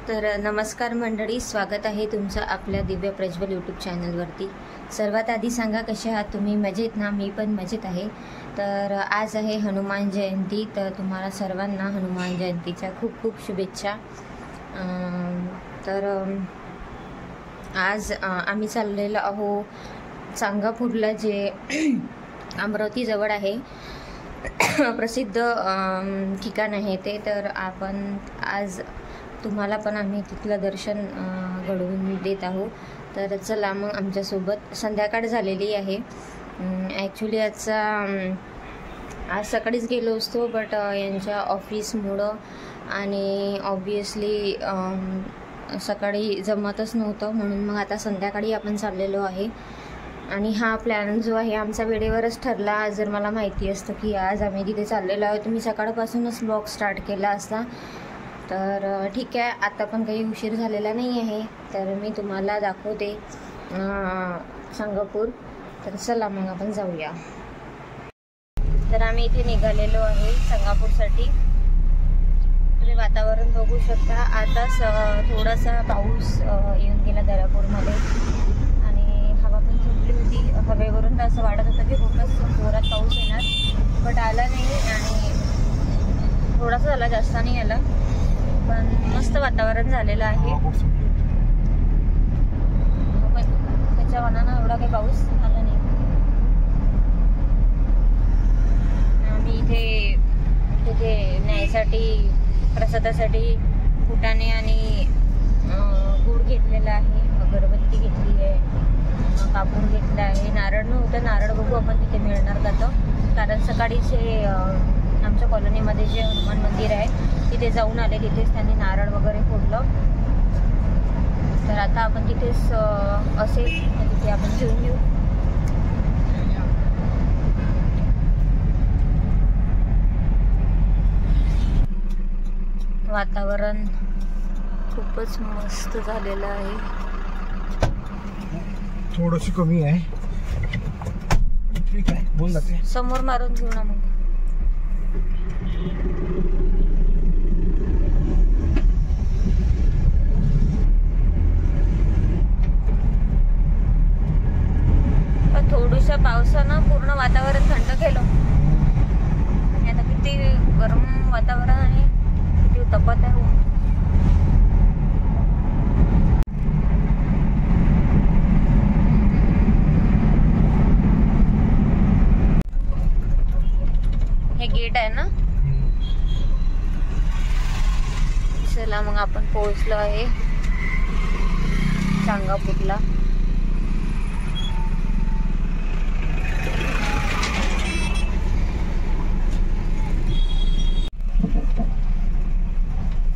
तर नमस्कार मंडळी, स्वागत आहे तुमचं आपल्या दिव्य प्रज्वल यूट्यूब चॅनलवरती। सर्वात आधी सांगा कसे आहात तुम्ही? मजेत ना? मी पण मजेत आहे। तर आज आहे हनुमान जयंती, तर तुम्हाला सर्वांना हनुमान जयंतीच्या खूप खूप शुभेच्छा। तर आज आम्ही चाललेलो आहो सांगापूरला, जे अमरावती जवळ आहे, प्रसिद्ध ठिकाण आहे ते। तर आपण आज तुम्हाला पण आम्ही तिथलं दर्शन घडवून देत आहोत। तर चला मग आमच्यासोबत। संध्याकाळ झालेली आहे ॲक्च्युली। आज सकाळीच गेलो असतो, बट यांच्या ऑफिसमुळं आणि ऑब्वियसली सकाळी जमतच नव्हतं, म्हणून मग आता संध्याकाळी आपण चाललेलो आहे। आणि हा प्लॅन जो आहे आमचा वेळेवरच ठरला। जर मला माहिती असतं की आज आम्ही तिथे चाललेलो आहोत, मी सकाळपासूनच ब्लॉग स्टार्ट केला असता। तर ठीक आहे, आता पण काही उशीर झालेला नाही आहे, तर मी तुम्हाला दाखवते सांगापूर। तर चला मग आपण जाऊया। तर आम्ही इथे निघालेलो आहे सांगापूरसाठी। तुम्ही वातावरण बघू शकता। आताच थोडासा पाऊस येऊन गेला दर्यापूरमध्ये आणि हवा पण सुटली होती। हवेवरून तर असं वाटत होतं की खूपच जोरात पाऊस येणार, बट आला नाही आणि थोडासा झाला, जास्त नाही आला, पण मस्त वातावरण झालेलं आहे। त्याच्या मनानं एवढा काही पाऊस आला नाही। आम्ही तिथे न्यायसाठी प्रसादासाठी फुटाणे आणि गूळ घेतलेला आहे, अगरबत्ती घेतली आहे, कापूर घेतला आहे, नारळ नव्हतं। नारळ बघू आपण तिथे मिळणार का तर, कारण सकाळीचे आमच्या कॉलनीमध्ये जे हनुमान मंदिर आहे तिथे जाऊन आले, तिथेच त्यांनी नारळ वगैरे फोडलं। तर आता आपण तिथेच असेल तर तिथे आपण घेऊन येऊ। वातावरण खूपच मस्त झालेलं आहे। थोडंशी कमी आहे, ठीक आहे, बोल जाते। समोर मारून घेऊ ना मग। थोडीशा पावसानं पूर्ण वातावरण थंड केलं। आता किती गरम वातावरण आहे, किती तपत आहे। हे गेट आहे ना? चला मग आपण पोहोचलो आहे सांगापूरला।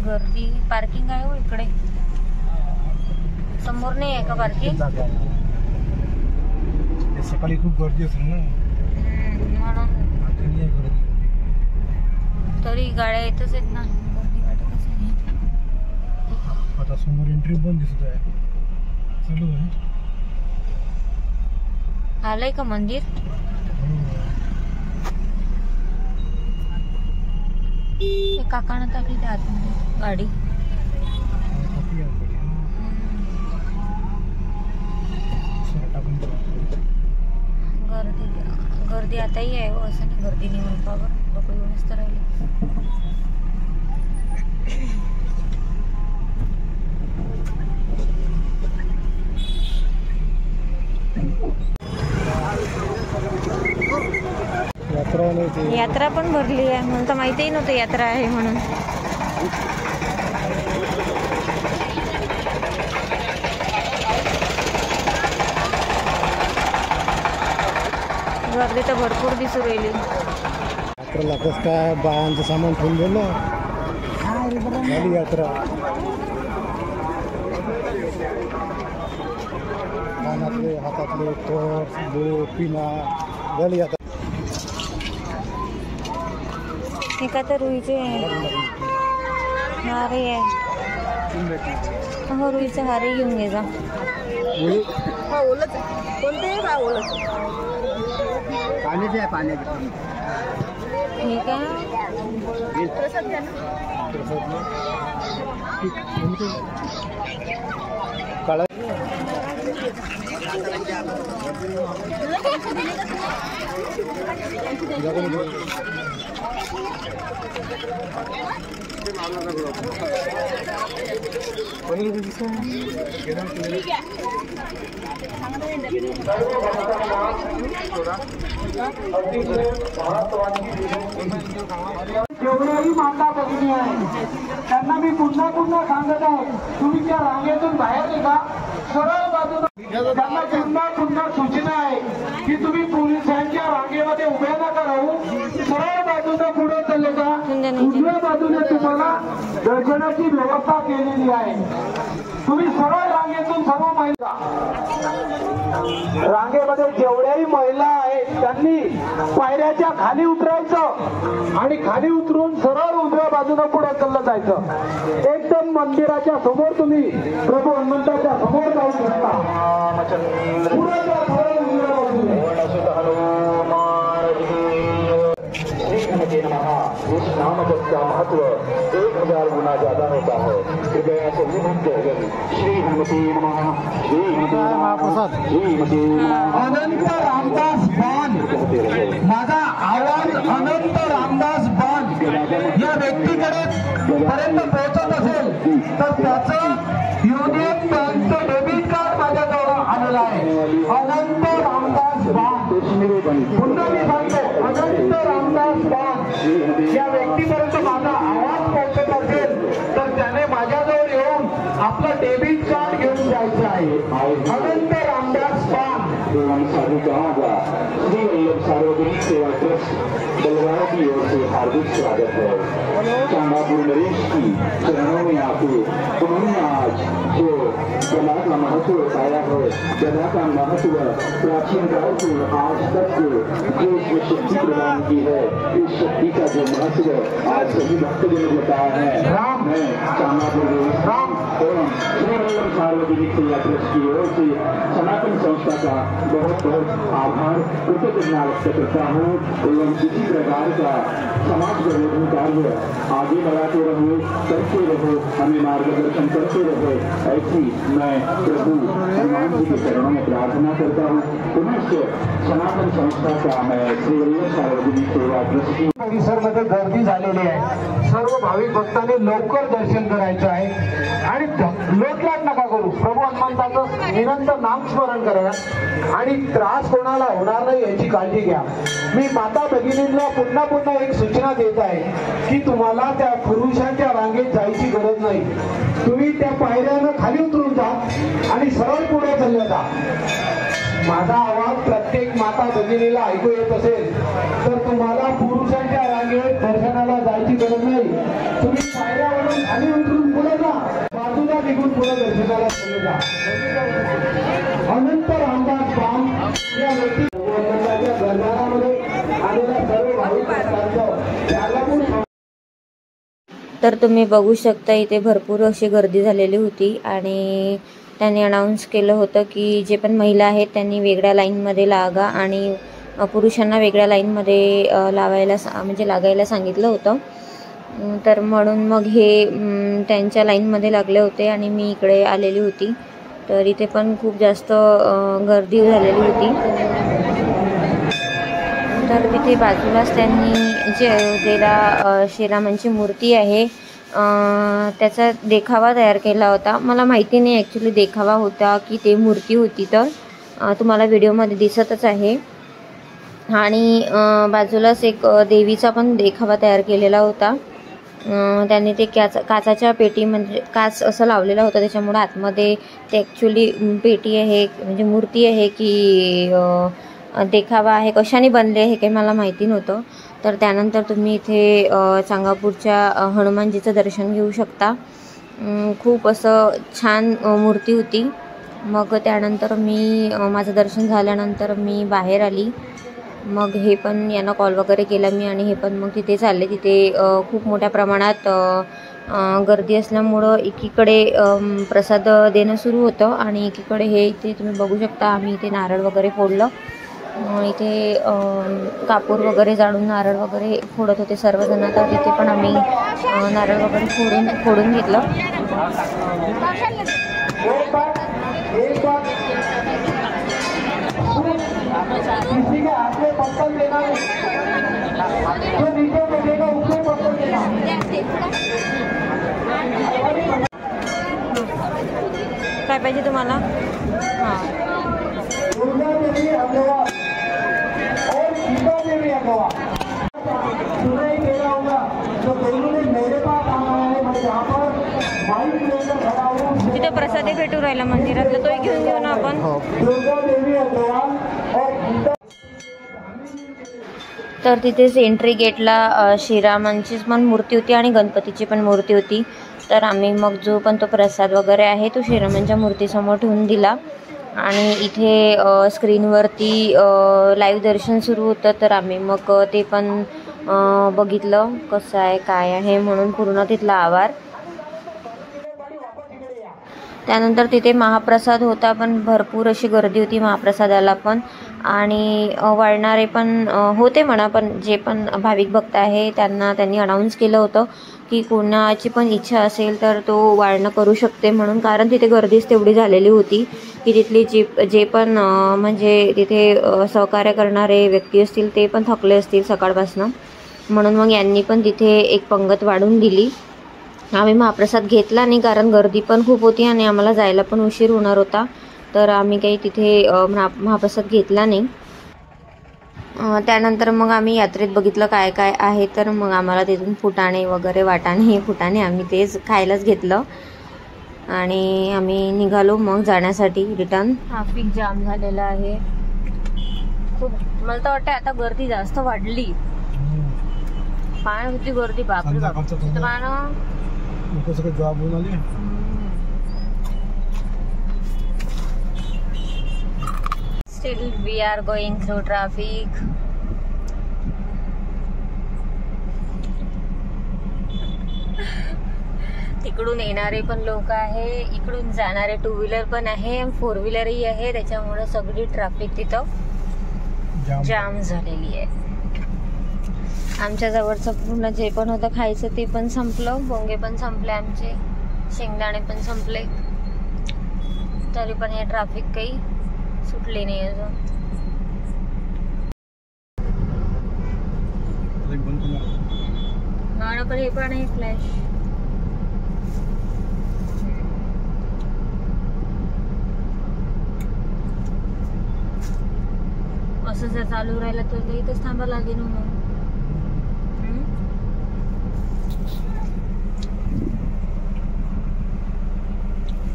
गर्दी, पार्किंग आहे हो इकडे, समोर नाही आहे का पार्किंग? सकाळी खूप गर्दी असेल ना, म्हणून तरी गाड्या येतच आहेत ना, गर्दी वाटतच नाही। आता समोर एंट्री पण दिसत आहे, चालू आहे। आलंय का मंदिर? काकानं टाकली त्या आतमध्ये गाडी। गर्दी आताही आहे हो, असं नाही गर्दी नाही म्हणून बाबा, लोक येऊनच तर राहिले। यात्रा पण भरली आहे, मला तर माहितीही नव्हतं यात्रा आहे म्हणून। गर्दी तर भरपूर दिसू राहिली। यात्रा कसं काय बायांचं सामान ठेवून दिलं झाली यात्रा। कानातले, हातातले पर्स, बोट, पिना झाली यात्रा। हे का तर रुईचे हारे आहे, हो रुईचे हारे घेऊन घे जा। कोणते पाण्याचे आहे, पाण्याचे। हे का काळा जेवढ्याही माता भगिनी आहे त्यांना मी पुन्हा पुन्हा सांगत आहे, तुम्ही त्या रांगेतून बाहेर निघा, सरळ बाजूला. त्यांना पुन्हा पुन्हा सूचना आहे की तुम्ही पोलिसांच्या रांगेमध्ये उभे नका राहू, सरळ बाजूला पुढे चालले जा. उजव्या बाजूने तुम्हाला दर्शनाची व्यवस्था केलेली आहे. तुम्ही सरळ रांगेतून सर्व महिला, रांगेमध्ये जेवढ्याही महिला आहेत त्यांनी पायऱ्याच्या खाली उतरायचं आणि खाली उतरून सरळ उजव्या बाजूने पुढे चाललं जायचं. एकदम मंदिराच्या समोर तुम्ही प्रभू हनुमंताच्या समोर जाऊ शकता. पुढे जा, सरळ उजव्या बाजूने. इस नाम का महत्व 1000 गुना ज्यादा होता है. कृपया सभी भक्त श्री हनुमते नमः, श्री हनुमते नमः, श्री हनुमते नमः. अनंत रामदास बाण, माझा आवाज अनंत रामदास बाण या व्यक्तीकडे पर्यंत पोहोचत असेल तर त्याचं युनियन बँकचं डेबिट कार्ड माझ्याजवळ आलेलं आहे. अनंत रामदास बाण, पुन्हा मी सांगतो, अनंत रामदास बाण या व्यक्तीपर्यंत माझा आवाज पोहोचत असेल तर त्याने माझ्याजवळ येऊन आपलं डेबिट कार्ड घेऊन जायचं आहे. अनंत रामदास बाण. साधु कहा श्री वल्लभ सार्वजनिक सेवा ट्रस्ट बलवाड़ा की ओर से हार्दिक स्वागत है. चांगापुर नरेश की चरणों में आके उन्होंने आज जो कला का महत्व बताया है, कला का महत्व प्राचीन काल से आज तक जो शक्ति प्रदान की है, इस शक्ति का जो महत्व आज सभी भक्तों ने बताया है. राम मैं चांगापुर राम एवं श्री वल्लभ सार्वजनिक सेवा ट्रस्ट की ओर से सनातन संस्था का बहुत बहुत आभार कृतज्ञता व्यक्त करता हूँ. एवं किसी प्रकार का समाज प्रबोधन कार्य आगे बढ़ाते रहो, करते रहो, हमें मार्गदर्शन करते रहो, ऐसी मैं प्रभु हनुमान जी के चरणों में प्रार्थना करता हूँ. पुनश्च सनातन संस्था का मैं श्री वल्लभ सार्वजनिक सेवा ट्रस्ट की परिसरमध्ये गर्दी झालेली आहे. सर्व भाविक भक्तांनी लवकर दर्शन करायचं आहे आणि लोटलाट नका करू. प्रभू हनुमंताचं निरंतर नामस्मरण करा आणि त्रास कोणाला होणार नाही याची काळजी घ्या. मी माता भगिनींना पुन्हा पुन्हा एक सूचना देत आहे की तुम्हाला त्या पुरुषांच्या रांगेत जायची गरज नाही. तुम्ही त्या पायऱ्यानं खाली उतरून जा आणि सरळ पुढे चालले जा. माझा आवाज प्रत्येक माता भगिनीला ऐकू येत असेल तर तुम्हाला पुरुषांच्या रांगेत दर्शनाला जायची गरज नाही. तुम्ही पायऱ्यावरून खाली उतरून पुढे जा, बाजूला निघून पुढे दर्शनाला चालले जा. अनंत रामदास बाण या व्यक्ती दरबारामध्ये आलेल्या सर्व भाविक भक्तांचं. तर तुम्ही बघू शकता इथे भरपूर अशी गर्दी झालेली होती आणि त्यांनी अनाऊन्स केलं होतं की जे पण महिला आहेत त्यांनी वेगळ्या लाईनमध्ये लागा आणि पुरुषांना वेगळ्या लाईनमध्ये लागायला सांगितलं होतं. तर म्हणून मग हे त्यांच्या लाईनमध्ये लागले होते आणि मी इकडे आलेली होती. तर इथे पण खूप जास्त गर्दी झालेली होती. तर तिथे बाजूलाच त्यांनी जी अयोध्येला श्रीरामांची मूर्ती आहे त्याचा देखावा तयार केला होता. मला माहिती नाही ॲक्च्युली देखावा होता की ते मूर्ती होती, तर तुम्हाला व्हिडिओमध्ये दिसतच आहे. आणि बाजूलाच एक देवीचा पण देखावा तयार केलेला होता. त्यांनी ते काचाच्या पेटी म्हणजे काच असं लावलेला होता, त्याच्यामुळे आतमध्ये ते ॲक्च्युली पेटी आहे म्हणजे मूर्ती आहे की देखावा आहे, कशाने बनले आहे काही मला माहिती नव्हतं. तर त्यानंतर तुम्ही इथे चांगापूरच्या हनुमानजीचं दर्शन घेऊ शकता. खूप असं छान मूर्ती होती. मग त्यानंतर मी माझं दर्शन झाल्यानंतर मी बाहेर आली. मग हे पण यांना कॉल वगैरे केला मी आणि हे पण मग तिथे चालले. तिथे खूप मोठ्या प्रमाणात गर्दी असल्यामुळं एकीकडे प्रसाद देणं सुरू होतं आणि एकीकडे हे इथे तुम्ही बघू शकता आम्ही इथे नारळ वगैरे फोडलं. इथे कापूर वगैरे जाळून नारळ वगैरे फोडत होते सर्वजण. तर तिथे पण आम्ही नारळ वगैरे फोडून घेतलं. काय पाहिजे तुम्हाला? हां, तिथे प्रसादही भेटू राहिला मंदिरातला, तोही घेऊन घेऊ ना आपण. तर तिथेच एंट्री गेटला श्रीरामांचीच पण मूर्ती होती आणि गणपतीची पण मूर्ती होती. तर आम्ही मग जो पण तो प्रसाद वगैरे आहे तो श्रीरामांच्या मूर्तीसमोर ठेवून दिला. आणि इथे स्क्रीनवरती लाईव्ह दर्शन सुरू होतं. तर आम्ही मग ते पण बघितलं कसं आहे काय आहे म्हणून पूर्ण तिथला आवार. त्यानंतर तिथे महाप्रसाद होता, पण भरपूर अशी गर्दी होती महाप्रसादाला पण. आणि वाढणारे पण होते म्हणा, पण जे पण भाविक भक्त आहे त्यांनी अनाऊन्स केलं होतं की कोणाची पण इच्छा असेल तर तो वाढणं करू शकते म्हणून. कारण तिथे गर्दीच तेवढी झालेली होती की तिथली जे पण म्हणजे तिथे सहकार्य करणारे व्यक्ती असतील ते पण थकले असतील सकाळपासनं. म्हणून मग यांनी पण तिथे एक पंगत वाढून दिली. आम्ही महाप्रसाद घेतला नाही कारण गर्दी पण खूप होती आणि आम्हाला जायला पण उशीर होणार होता. तर आम्ही काही तिथे महाप्रसाद घेतला नाही. त्यानंतर मग आम्ही यात्रेत बघितलं काय काय आहे. तर मग आम्हाला तिथून फुटाणे वगैरे फुटाणे आम्ही तेच खायलाच घेतलं आणि आम्ही निघालो मग जाण्यासाठी रिटर्न. ट्रॅफिक जाम झालेला आहे खूप. मला तर वाटतं आता गर्दी जास्त वाढली. पाण्यात होती गर्दी बापरे बाप. जॉब होऊन आली. Still we are going through traffic. तिकडून येणारे पण लोक आहे, इकडून जाणारे टू व्हीलर पण आहे, फोर व्हीलरही आहे. त्याच्यामुळे सगळी ट्रॅफिक तिथं जाम झालेली आहे. आमच्या जवळचं पूर्ण जे पण होतं खायचं ते पण संपलं. बोंगे पण संपले आमचे, शेंगदाणे पण संपले. तरी पण हे ट्रॅफिक काही सुटले नाही अजून. गाणं पण हे पण आहे फ्लॅश. असं जर चालू राहिलं तर इथंच थांबा लागेल मग.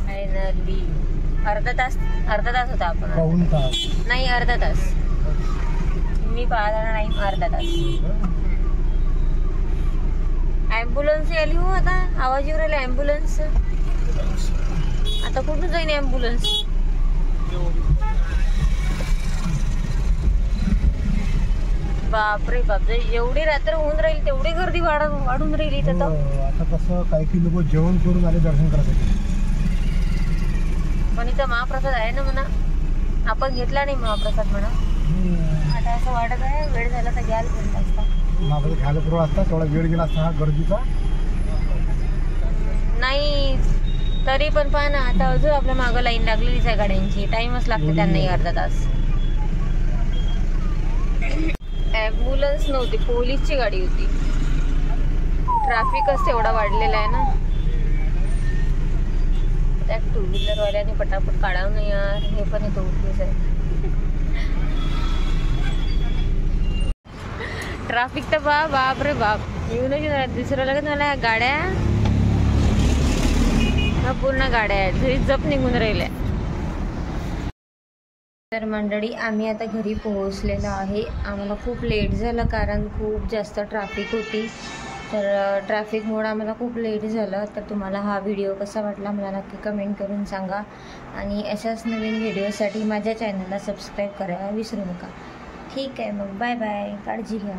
फायनली अर्धा तास होता आपण. नाही अर्धा तास. मी पाहता नाही अर्धा तास. ॲम्ब्युलन्स आली हो आता. आवाज येऊ राहिला ॲम्ब्युलन्स. आता कुठून जाईन ॲम्ब्युलन्स. बापरे बापरे, एवढी रात्र होऊन राहील तेवढी गर्दी वाढून राहील इथं. तर आता कसं काही लोक जेवण करून आले दर्शन करायसाठी. पण इथं महाप्रसाद आहे ना म्हणा. आपण घेतला नाही महाप्रसाद म्हणा. आता असं वाटत आहे वेळ झाला तर घ्यायला पुरला असता. महाप्रसाद घ्यायला पुरवा असता, तेवढा वेळ गेला असता हा गर्दीचा. नाही तरी पण पहा ना, आता अजून आपल्या मागं लाईन लागलेलीच आहे गाड्यांची. टाइमच लागते त्यांनाही अर्धा तास. ॲम्ब्युलन्स नव्हती, पोलीसची गाडी होती. ट्रॅफिकच एवढा वाढलेला आहे ना. त्या टू व्हीलर वाल्याने पटापट काढावं नाही यार. हे पण इथं उठलीच आहे. ट्रॅफिक तर बाप रे बाप. येऊनच दुसरं लगत मला गाड्या पूर्ण गाड्या आहेत. घरी जप निघून राहिल्या. तर मंडळी आम्ही आता घरी पोहोचलेलो आहे. आम्हाला खूप लेट झालं कारण खूप जास्त ट्रॅफिक होती. तर ट्रॅफिकमुळे आम्हाला खूप लेट झालं. तर तुम्हाला हा व्हिडिओ कसा वाटला मला नक्की कमेंट करून सांगा. आणि अशाच नवीन व्हिडिओसाठी माझ्या चॅनलला सबस्क्राईब करायला विसरू नका. ठीक आहे मग बाय बाय. काळजी घ्या.